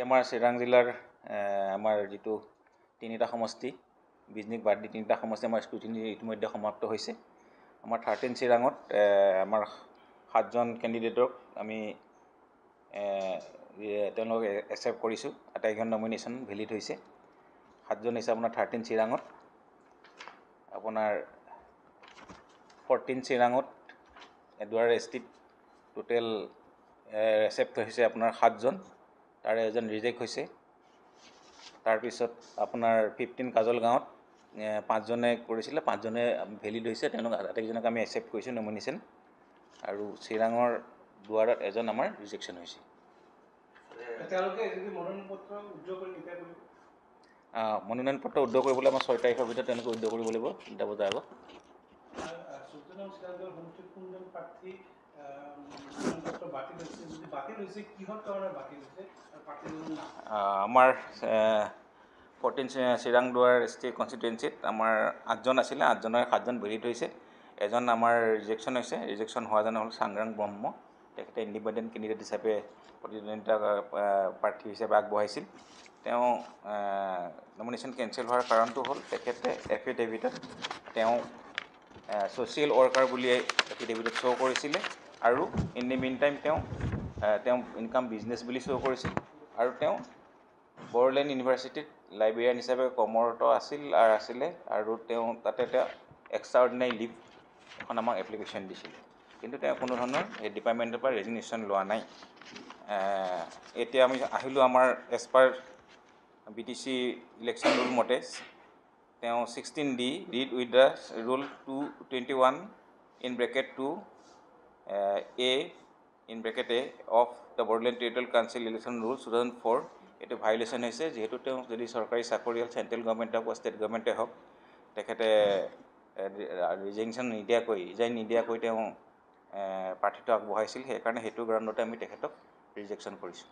আমাৰ চিৰাং জিলাৰ আমাৰ যিটো তিনিটা সমষ্টি বিজনিক বাদ দি তিনিটা সমষ্টি আমাৰ স্ক্ৰুটিনি ইতিমধ্যে সমাপ্ত হৈছে। আমাৰ 13 চিৰাঙত আমাৰ 7জন কেণ্ডিডেটক আমি তেওঁলোকক একচেপ্ট কৰিছোঁ। আটাইকেইখন নমিনেশ্যন ভেলিড হৈছে। 7জন হৈছে আপোনাৰ 13 চিৰাঙত, আপোনাৰ 14 চিৰাঙত এডুৱাৰ এছটিত টোটেল একচেপ্ট হৈছে আপোনাৰ 7জন, তাৰে এজন ৰিজেক্ট হৈছে। তাৰপিছত আপোনাৰ 15 কাজল গাঁৱত 5জনে কৰিছিলে, 5জনে ভেলিড হৈছে, তেওঁলোক আটাইকেইজনক আমি একচেপ্ট কৰিছোঁ নমিনেশ্যন। আৰু চিৰাঙৰ দুৱাৰত এজন আমাৰ ৰিজেকশ্যন হৈছে। মনোনয়ন পত্ৰ উদ্ধাৰ কৰিবলৈ আমাৰ 6 তাৰিখৰ ভিতৰত তেওঁলোকে উদ্ধাৰ কৰিব লাগিব 3টা বজাৰ আগত। আমাৰ 14 চিৰাং দুৱাৰ ষ্টেট কনষ্টিটুৱেঞ্চিত আমাৰ 8জন আছিলে, 8জনৰ 7জন ভেলিড হৈছে। এজন আমাৰ ৰিজেকশ্যন হৈছে। ৰিজেকশ্যন হোৱাজন হ'ল চাংগ্ৰাং ব্ৰহ্ম। তেখেতে ইণ্ডিপেণ্ডেণ্ট কেণ্ডিডেট হিচাপে প্ৰতিদ্বন্দ্বিতা প্ৰাৰ্থী হিচাপে আগবঢ়াইছিল। তেওঁ নমিনেশ্যন কেঞ্চেল হোৱাৰ কাৰণটো হ'ল তেখেতে এফিডেভিটত তেওঁ ছ'চিয়েল ৱৰ্কাৰ বুলিয়ে এফিডেভিটত শ্ব' কৰিছিলে, আৰু ইন দি মিন টাইম তেওঁ ইনকাম বিজনেছ বুলি শ্ব' কৰিছিল, আৰু তেওঁ বড়োলেণ্ড ইউনিভাৰ্চিটিত লাইব্ৰেৰিয়ান হিচাপে কৰ্মৰত আছিলে, আৰু তেওঁ তাতে এক্সট্ৰা অৰ্ডিনাৰী লিভ এখন আমাক এপ্লিকেশ্যন দিছিলে। কিন্তু তেওঁ কোনো ধৰণৰ এই ডিপাৰ্টমেণ্টৰ পৰা ৰেজিগনেশ্যন লোৱা নাই। এতিয়া আমি আহিলোঁ আমাৰ as per BTC election rule মতে তেওঁ 16D read with the rule 221 in bracket 2 A in bracket A of the Bodoland territorial council election rule 2004 এইটো ভাইলেশ্যন হৈছে। যিহেতু তেওঁ যদি চৰকাৰী চাকৰিয়াল চেণ্ট্ৰেল গভৰ্ণমেণ্টে হওক বা ষ্টেট গভৰ্ণমেণ্টে হওক, তেখেতে ৰিজাইন নিদিয়াকৈ তেওঁ প্ৰাৰ্থিত্ব আগবঢ়াইছিল। সেইকাৰণে সেইটো গ্ৰাউণ্ডতে আমি তেখেতক ৰিজেকশ্যন কৰিছোঁ।